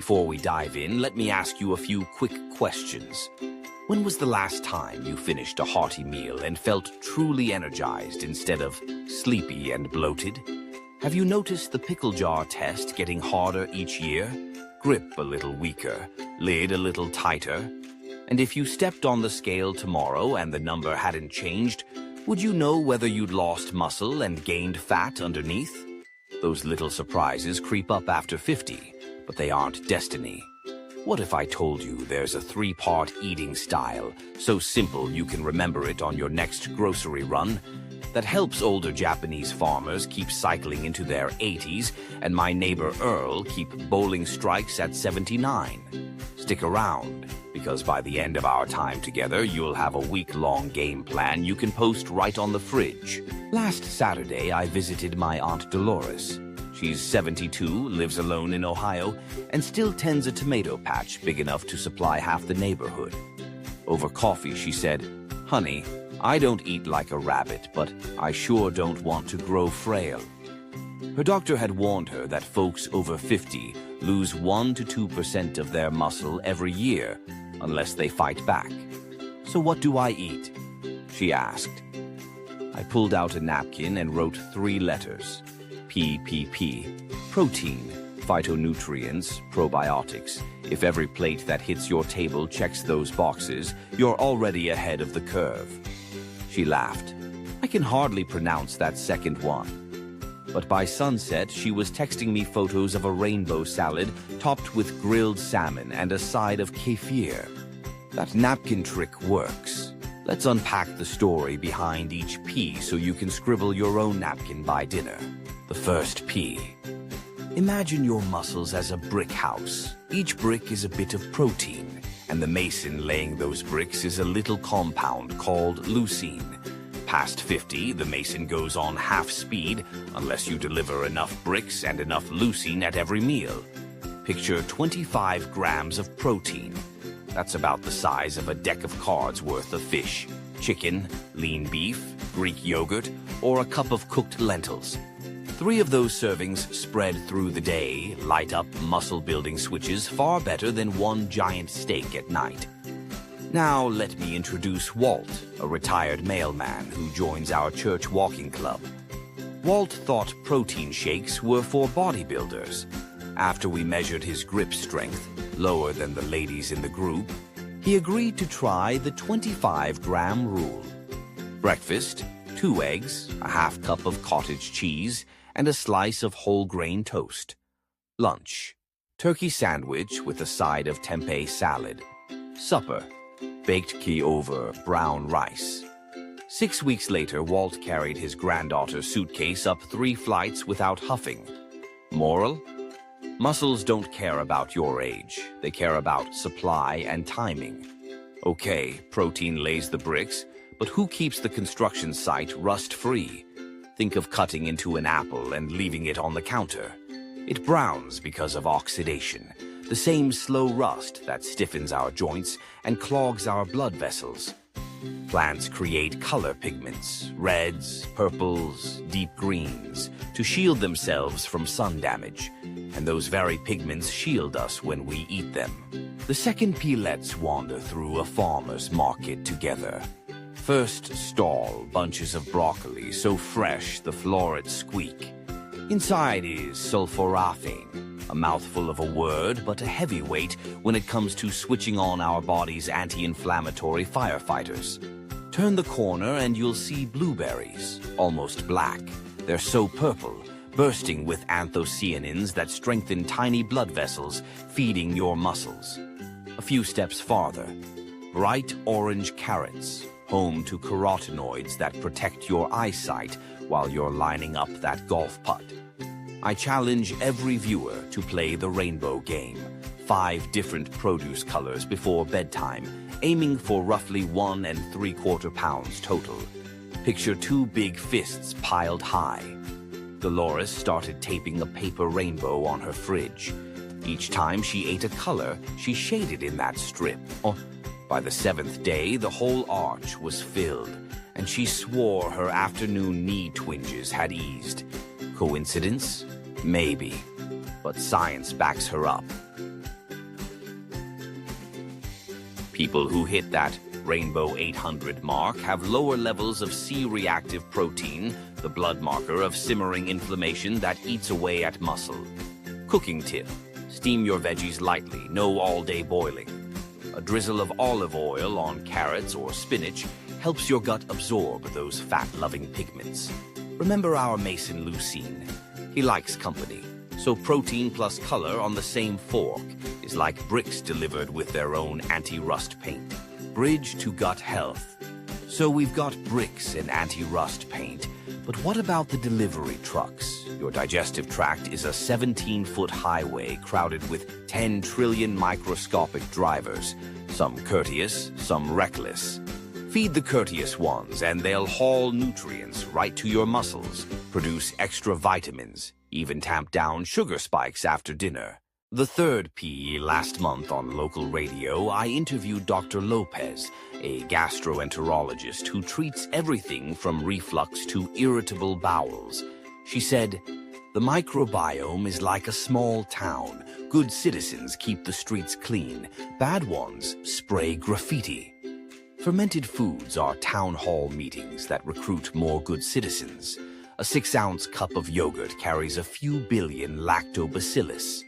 Before we dive in, let me ask you a few quick questions. When was the last time you finished a hearty meal and felt truly energized instead of sleepy and bloated? Have you noticed the pickle jar test getting harder each year? Grip a little weaker, lid a little tighter? And if you stepped on the scale tomorrow and the number hadn't changed, would you know whether you'd lost muscle and gained fat underneath? Those little surprises creep up after 50, but they aren't destiny. What if I told you there's a 3-part eating style, so simple you can remember it on your next grocery run, that helps older Japanese farmers keep cycling into their 80s and my neighbor Earl keep bowling strikes at 79? Stick around, because by the end of our time together, you'll have a week-long game plan you can post right on the fridge. Last Saturday, I visited my Aunt Dolores. She's 72, lives alone in Ohio, and still tends a tomato patch big enough to supply half the neighborhood. Over coffee, she said, "Honey, I don't eat like a rabbit, but I sure don't want to grow frail." Her doctor had warned her that folks over 50 lose 1 to 2% of their muscle every year, unless they fight back. "So what do I eat?" she asked. I pulled out a napkin and wrote 3 letters. PPP, protein, phytonutrients, probiotics. If every plate that hits your table checks those boxes, you're already ahead of the curve. She laughed. I can hardly pronounce that second one. But by sunset, she was texting me photos of a rainbow salad topped with grilled salmon and a side of kefir. That napkin trick works. Let's unpack the story behind each P so you can scribble your own napkin by dinner. The first P. Imagine your muscles as a brick house. Each brick is a bit of protein, and the mason laying those bricks is a little compound called leucine. Past 50, the mason goes on half speed unless you deliver enough bricks and enough leucine at every meal. Picture 25 grams of protein. That's about the size of a deck of cards worth of fish, chicken, lean beef, Greek yogurt, or a cup of cooked lentils. 3 of those servings spread through the day light up muscle-building switches far better than 1 giant steak at night. Now let me introduce Walt, a retired mailman who joins our church walking club. Walt thought protein shakes were for bodybuilders. After we measured his grip strength, lower than the ladies in the group, he agreed to try the 25-gram rule. Breakfast, 2 eggs, a half cup of cottage cheese, and a slice of whole grain toast. Lunch, turkey sandwich with a side of tempeh salad. Supper, baked key over brown rice. 6 weeks later, Walt carried his granddaughter's suitcase up 3 flights without huffing. Moral? Muscles don't care about your age. They care about supply and timing. Okay, protein lays the bricks, but who keeps the construction site rust-free? Think of cutting into an apple and leaving it on the counter. It browns because of oxidation, the same slow rust that stiffens our joints and clogs our blood vessels. Plants create color pigments, reds, purples, deep greens, to shield themselves from sun damage, and those very pigments shield us when we eat them. The second P. Let's wander through a farmer's market together. First stall, bunches of broccoli so fresh the florets squeak. Inside is sulforaphane, a mouthful of a word but a heavyweight when it comes to switching on our body's anti-inflammatory firefighters. Turn the corner and you'll see blueberries, almost black. They're so purple, bursting with anthocyanins that strengthen tiny blood vessels, feeding your muscles. A few steps farther, bright orange carrots, home to carotenoids that protect your eyesight while you're lining up that golf putt. I challenge every viewer to play the rainbow game. 5 different produce colors before bedtime, aiming for roughly 1 3/4 pounds total. Picture 2 big fists piled high. Dolores started taping a paper rainbow on her fridge. Each time she ate a color, she shaded in that strip. By the 7th day, the whole arch was filled, and she swore her afternoon knee twinges had eased. Coincidence? Maybe. But science backs her up. People who hit that Rainbow 800 mark have lower levels of C-reactive protein, the blood marker of simmering inflammation that eats away at muscle. Cooking tip: steam your veggies lightly, no all-day boiling. A drizzle of olive oil on carrots or spinach helps your gut absorb those fat-loving pigments. Remember our Mason Lucine? He likes company, so protein plus color on the same fork is like bricks delivered with their own anti-rust paint. Bridge to gut health. So we've got bricks and anti-rust paint, but what about the delivery trucks? Your digestive tract is a 17-foot highway crowded with 10 trillion microscopic drivers, some courteous, some reckless. Feed the courteous ones and they'll haul nutrients right to your muscles, produce extra vitamins, even tamp down sugar spikes after dinner. The third P. Last month on local radio, I interviewed Dr. Lopez, a gastroenterologist who treats everything from reflux to irritable bowels. She said, "The microbiome is like a small town. Good citizens keep the streets clean. Bad ones spray graffiti." Fermented foods are town hall meetings that recruit more good citizens. A 6-ounce cup of yogurt carries a few billion lactobacillus.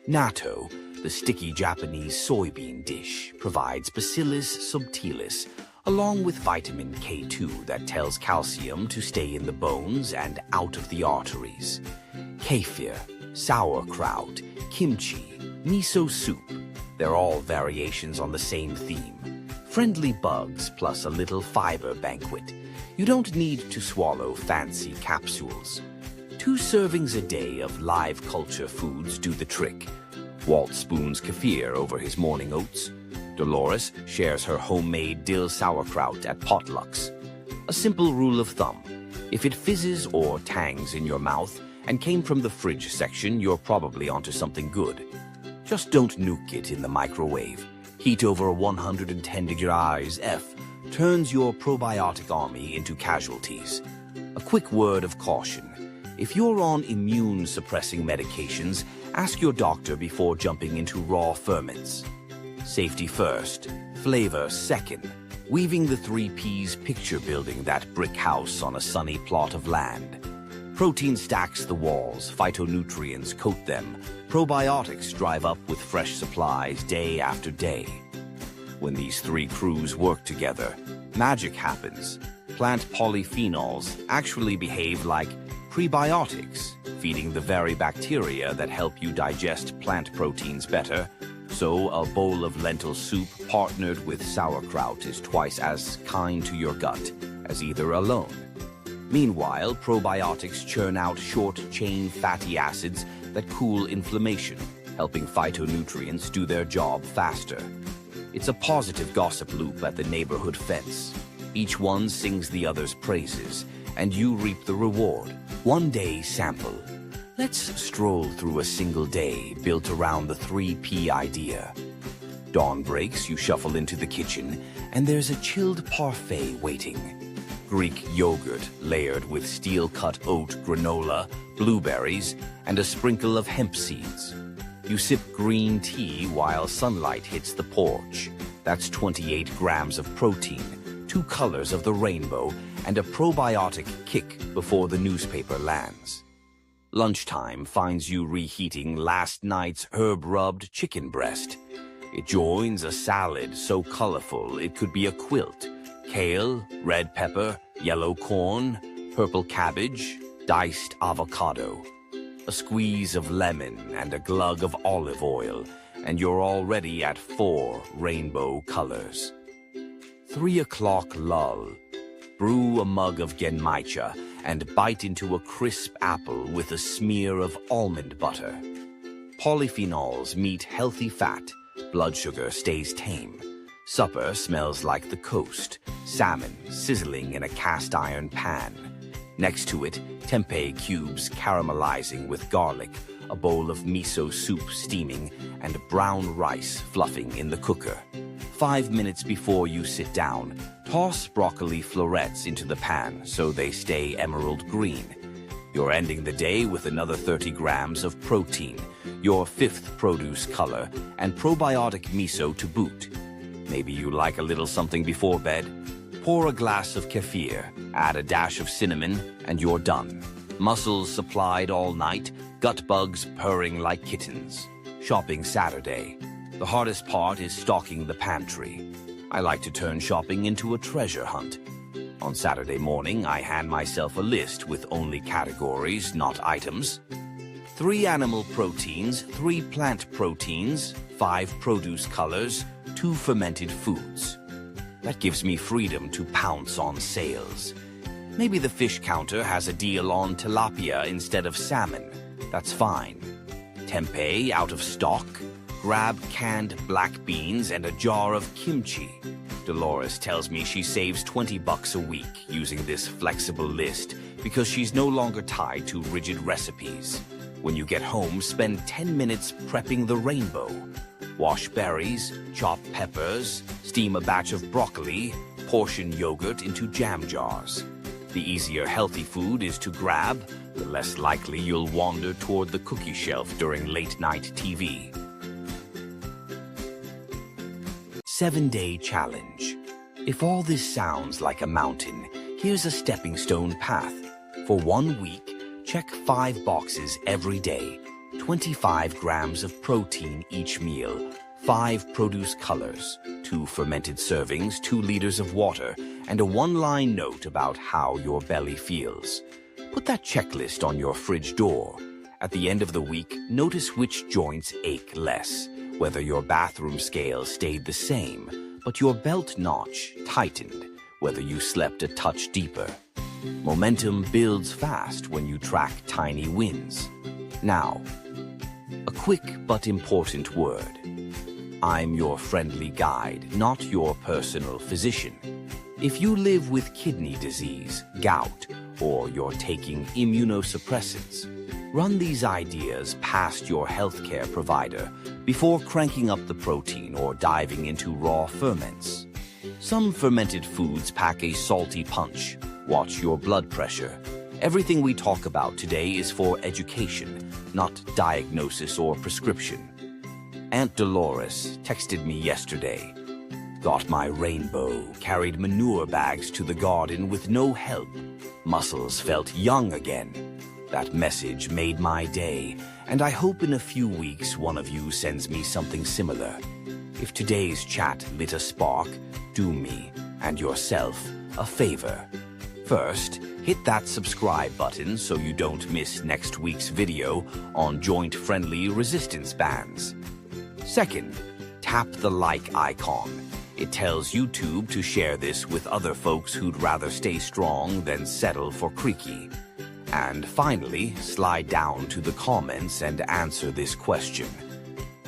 Natto, the sticky Japanese soybean dish, provides Bacillus subtilis, along with vitamin K2 that tells calcium to stay in the bones and out of the arteries. Kefir, sauerkraut, kimchi, miso soup, they're all variations on the same theme. Friendly bugs plus a little fiber banquet. You don't need to swallow fancy capsules. 2 servings a day of live culture foods do the trick. Walt spoons kefir over his morning oats. Dolores shares her homemade dill sauerkraut at potlucks. A simple rule of thumb: if it fizzes or tangs in your mouth and came from the fridge section, you're probably onto something good. Just don't nuke it in the microwave. Heat over 110 degrees F turns your probiotic army into casualties. A quick word of caution: if you're on immune-suppressing medications, ask your doctor before jumping into raw ferments. Safety first, flavor second. Weaving the 3 Ps picture building that brick house on a sunny plot of land. Protein stacks the walls, phytonutrients coat them, probiotics drive up with fresh supplies day after day. When these 3 crews work together, magic happens. Plant polyphenols actually behave like prebiotics, feeding the very bacteria that help you digest plant proteins better. So a bowl of lentil soup partnered with sauerkraut is twice as kind to your gut as either alone. Meanwhile, probiotics churn out short-chain fatty acids that cool inflammation, helping phytonutrients do their job faster. It's a positive gossip loop at the neighborhood fence. Each one sings the other's praises, and you reap the reward. One day sample. Let's stroll through a single day built around the 3 P idea. Dawn breaks, you shuffle into the kitchen, and there's a chilled parfait waiting. Greek yogurt layered with steel-cut oat granola, blueberries, and a sprinkle of hemp seeds. You sip green tea while sunlight hits the porch. That's 28 grams of protein, 2 colors of the rainbow, and a probiotic kick before the newspaper lands. Lunchtime finds you reheating last night's herb-rubbed chicken breast. It joins a salad so colorful it could be a quilt. Kale, red pepper, yellow corn, purple cabbage, diced avocado. A squeeze of lemon and a glug of olive oil, and you're already at 4 rainbow colors. 3 o'clock lull. Brew a mug of genmaicha and bite into a crisp apple with a smear of almond butter. Polyphenols meet healthy fat. Blood sugar stays tame. Supper smells like the coast. Salmon sizzling in a cast iron pan. Next to it, tempeh cubes caramelizing with garlic, a bowl of miso soup steaming, and brown rice fluffing in the cooker. 5 minutes before you sit down, toss broccoli florets into the pan so they stay emerald green. You're ending the day with another 30 grams of protein, your 5th produce color, and probiotic miso to boot. Maybe you like a little something before bed? Pour a glass of kefir, add a dash of cinnamon, and you're done. Muscles supplied all night, gut bugs purring like kittens. Shopping Saturday. The hardest part is stocking the pantry. I like to turn shopping into a treasure hunt. On Saturday morning, I hand myself a list with only categories, not items. 3 animal proteins, 3 plant proteins, 5 produce colors, 2 fermented foods. That gives me freedom to pounce on sales. Maybe the fish counter has a deal on tilapia instead of salmon. That's fine. Tempeh out of stock. Grab canned black beans and a jar of kimchi. Dolores tells me she saves $20 a week using this flexible list because she's no longer tied to rigid recipes. When you get home, spend 10 minutes prepping the rainbow. Wash berries, chop peppers, steam a batch of broccoli, portion yogurt into jam jars. The easier healthy food is to grab, the less likely you'll wander toward the cookie shelf during late-night TV. 7-day challenge. If all this sounds like a mountain, here's a stepping stone path. For 1 week, check 5 boxes every day. 25 grams of protein each meal, 5 produce colors, 2 fermented servings, 2 liters of water, and a 1-line note about how your belly feels. Put that checklist on your fridge door. At the end of the week, notice which joints ache less, whether your bathroom scale stayed the same, but your belt notch tightened, whether you slept a touch deeper. Momentum builds fast when you track tiny wins. Now, a quick but important word. I'm your friendly guide, not your personal physician. If you live with kidney disease, gout, or you're taking immunosuppressants, run these ideas past your healthcare provider before cranking up the protein or diving into raw ferments. Some fermented foods pack a salty punch. Watch your blood pressure. Everything we talk about today is for education, not diagnosis or prescription. Aunt Dolores texted me yesterday. Got my rainbow, carried manure bags to the garden with no help. Muscles felt young again. That message made my day, and I hope in a few weeks one of you sends me something similar. If today's chat lit a spark, do me and yourself a favor. First, hit that subscribe button so you don't miss next week's video on joint-friendly resistance bands. Second, tap the like icon. It tells YouTube to share this with other folks who'd rather stay strong than settle for creaky. And finally, slide down to the comments and answer this question.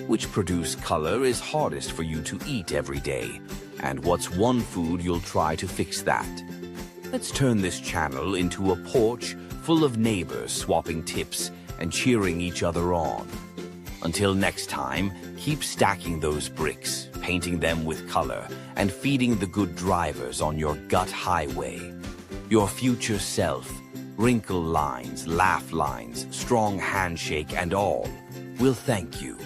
Which produce color is hardest for you to eat every day? And what's one food you'll try to fix that? Let's turn this channel into a porch full of neighbors swapping tips and cheering each other on. Until next time, keep stacking those bricks, painting them with color, and feeding the good drivers on your gut highway. Your future self, wrinkle lines, laugh lines, strong handshake, and all will thank you.